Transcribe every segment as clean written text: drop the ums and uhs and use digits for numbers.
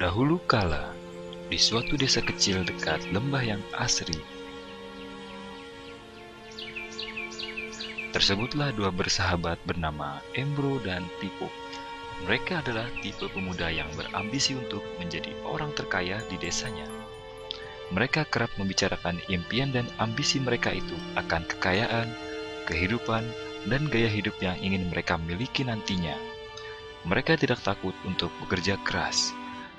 Dahulu kala, di suatu desa kecil dekat lembah yang asri, tersebutlah dua bersahabat bernama Embro dan Pipo. Mereka adalah tipe pemuda yang berambisi untuk menjadi orang terkaya di desanya. Mereka kerap membicarakan impian dan ambisi mereka itu akan kekayaan, kehidupan, dan gaya hidup yang ingin mereka miliki nantinya. Mereka tidak takut untuk bekerja keras.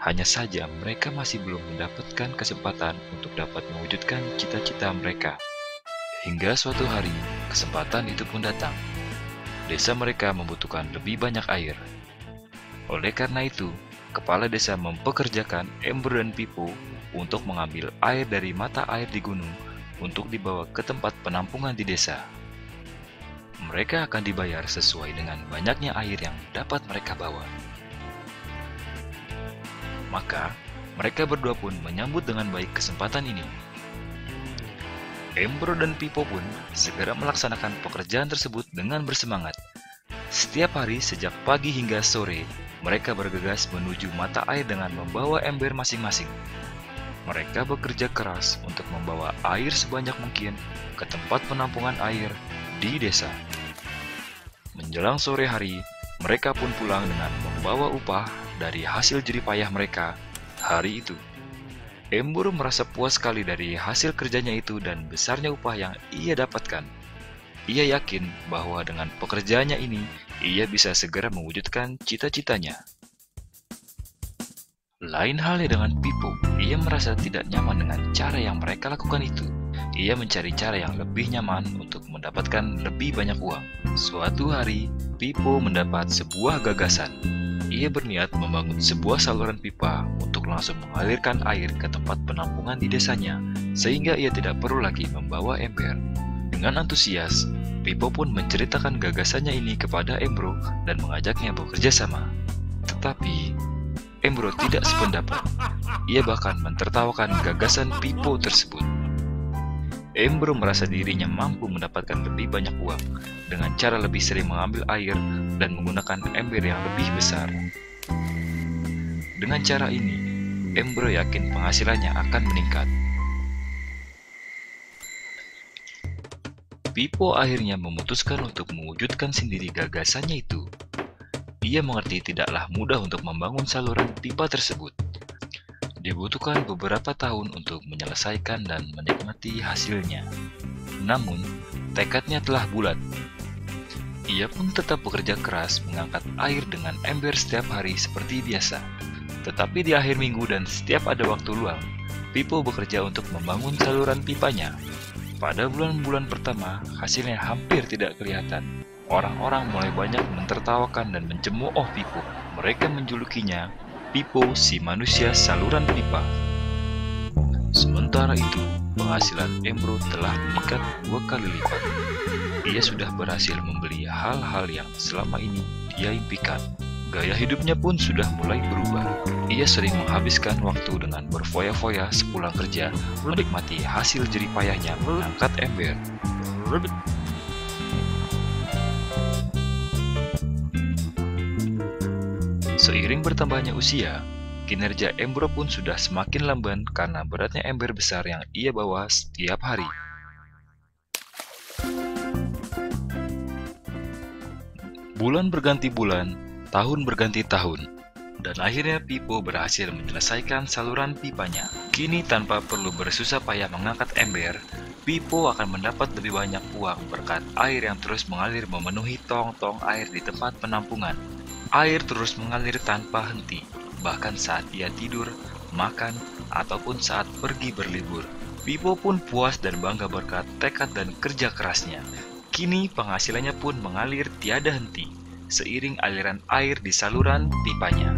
Hanya saja mereka masih belum mendapatkan kesempatan untuk dapat mewujudkan cita-cita mereka. Hingga suatu hari, kesempatan itu pun datang. Desa mereka membutuhkan lebih banyak air. Oleh karena itu, kepala desa mempekerjakan Embro dan Pipo untuk mengambil air dari mata air di gunung untuk dibawa ke tempat penampungan di desa. Mereka akan dibayar sesuai dengan banyaknya air yang dapat mereka bawa. Maka, mereka berdua pun menyambut dengan baik kesempatan ini. Embro dan Pipo pun segera melaksanakan pekerjaan tersebut dengan bersemangat. Setiap hari sejak pagi hingga sore, mereka bergegas menuju mata air dengan membawa ember masing-masing. Mereka bekerja keras untuk membawa air sebanyak mungkin ke tempat penampungan air di desa. Menjelang sore hari, mereka pun pulang dengan membawa upah dari hasil jerih payah mereka hari itu. Embro merasa puas sekali dari hasil kerjanya itu dan besarnya upah yang ia dapatkan. Ia yakin bahwa dengan pekerjaannya ini, ia bisa segera mewujudkan cita-citanya. Lain halnya dengan Pipo, ia merasa tidak nyaman dengan cara yang mereka lakukan itu. Ia mencari cara yang lebih nyaman untuk mendapatkan lebih banyak uang. Suatu hari, Pipo mendapat sebuah gagasan. Ia berniat membangun sebuah saluran pipa untuk langsung mengalirkan air ke tempat penampungan di desanya, sehingga ia tidak perlu lagi membawa ember. Dengan antusias, Pipo pun menceritakan gagasannya ini kepada Embro dan mengajaknya bekerja sama. Tetapi, Embro tidak sependapat. Ia bahkan mentertawakan gagasan Pipo tersebut. Embro merasa dirinya mampu mendapatkan lebih banyak uang dengan cara lebih sering mengambil air dan menggunakan ember yang lebih besar. Dengan cara ini, Embro yakin penghasilannya akan meningkat. Pipo akhirnya memutuskan untuk mewujudkan sendiri gagasannya itu. Ia mengerti tidaklah mudah untuk membangun saluran pipa tersebut. Dibutuhkan beberapa tahun untuk menyelesaikan dan menikmati hasilnya. Namun, tekadnya telah bulat. Ia pun tetap bekerja keras mengangkat air dengan ember setiap hari seperti biasa. Tetapi di akhir minggu dan setiap ada waktu luang, Pipo bekerja untuk membangun saluran pipanya. Pada bulan-bulan pertama, hasilnya hampir tidak kelihatan. Orang-orang mulai banyak mentertawakan dan mencemooh Pipo. Mereka menjulukinya Pipo si manusia saluran pipa. Sementara itu, penghasilan Embro telah meningkat 2 kali lipat. Ia sudah berhasil membeli hal-hal yang selama ini dia impikan. Gaya hidupnya pun sudah mulai berubah. Ia sering menghabiskan waktu dengan berfoya-foya sepulang kerja, menikmati hasil jerih payahnya mengangkat ember. Seiring bertambahnya usia, kinerja Embro pun sudah semakin lamban karena beratnya ember besar yang ia bawa setiap hari. Bulan berganti bulan, tahun berganti tahun, dan akhirnya Pipo berhasil menyelesaikan saluran pipanya. Kini tanpa perlu bersusah payah mengangkat ember, Pipo akan mendapat lebih banyak uang berkat air yang terus mengalir memenuhi tong-tong air di tempat penampungan. Air terus mengalir tanpa henti, bahkan saat ia tidur, makan, ataupun saat pergi berlibur. Pipo pun puas dan bangga berkat tekad dan kerja kerasnya. Kini penghasilannya pun mengalir tiada henti, seiring aliran air di saluran pipanya.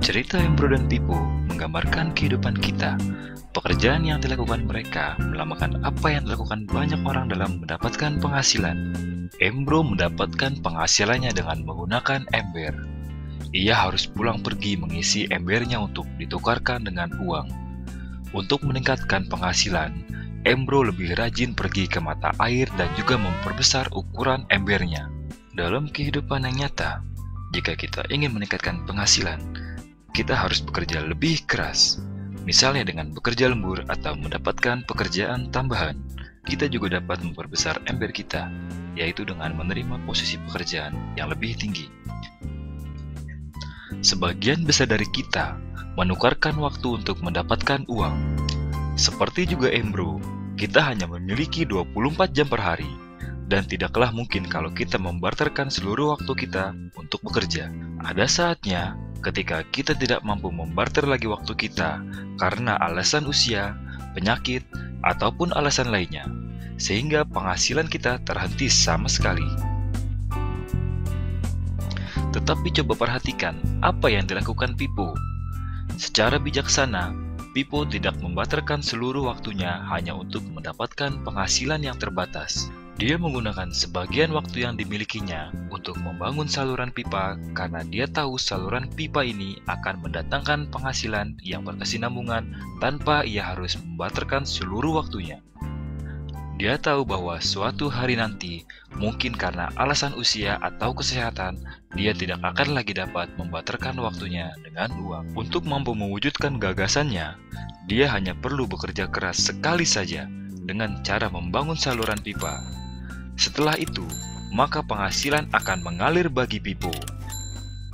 Cerita Embro dan Pipo menggambarkan kehidupan kita. Pekerjaan yang dilakukan mereka melambangkan apa yang dilakukan banyak orang dalam mendapatkan penghasilan. Embro mendapatkan penghasilannya dengan menggunakan ember. Ia harus pulang pergi mengisi embernya untuk ditukarkan dengan uang. Untuk meningkatkan penghasilan, Embro lebih rajin pergi ke mata air dan juga memperbesar ukuran embernya. Dalam kehidupan yang nyata, jika kita ingin meningkatkan penghasilan, kita harus bekerja lebih keras. Misalnya dengan bekerja lembur atau mendapatkan pekerjaan tambahan. Kita juga dapat memperbesar ember kita, yaitu dengan menerima posisi pekerjaan yang lebih tinggi. Sebagian besar dari kita menukarkan waktu untuk mendapatkan uang. Seperti juga Embro, kita hanya memiliki 24 jam per hari, dan tidaklah mungkin kalau kita membarterkan seluruh waktu kita untuk bekerja. Ada saatnya ketika kita tidak mampu membarter lagi waktu kita karena alasan usia, penyakit, ataupun alasan lainnya, sehingga penghasilan kita terhenti sama sekali. Tetapi coba perhatikan apa yang dilakukan Pipo. Secara bijaksana, Pipo tidak membarterkan seluruh waktunya hanya untuk mendapatkan penghasilan yang terbatas. Dia menggunakan sebagian waktu yang dimilikinya untuk membangun saluran pipa karena dia tahu saluran pipa ini akan mendatangkan penghasilan yang berkesinambungan tanpa ia harus membarterkan seluruh waktunya. Dia tahu bahwa suatu hari nanti, mungkin karena alasan usia atau kesehatan, dia tidak akan lagi dapat membarterkan waktunya dengan uang. Untuk mampu mewujudkan gagasannya, dia hanya perlu bekerja keras sekali saja dengan cara membangun saluran pipa. Setelah itu, maka penghasilan akan mengalir bagi Pipo.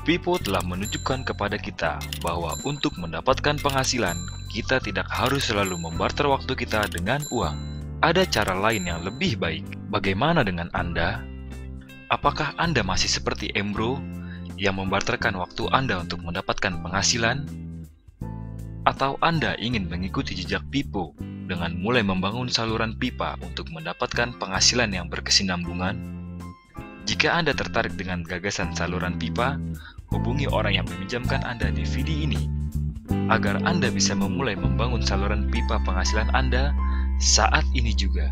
Pipo telah menunjukkan kepada kita bahwa untuk mendapatkan penghasilan, kita tidak harus selalu membarter waktu kita dengan uang. Ada cara lain yang lebih baik. Bagaimana dengan Anda? Apakah Anda masih seperti Embro yang membarterkan waktu Anda untuk mendapatkan penghasilan? Atau Anda ingin mengikuti jejak Pipo dengan mulai membangun saluran pipa untuk mendapatkan penghasilan yang berkesinambungan? Jika Anda tertarik dengan gagasan saluran pipa, hubungi orang yang meminjamkan Anda DVD ini agar Anda bisa memulai membangun saluran pipa penghasilan Anda saat ini juga.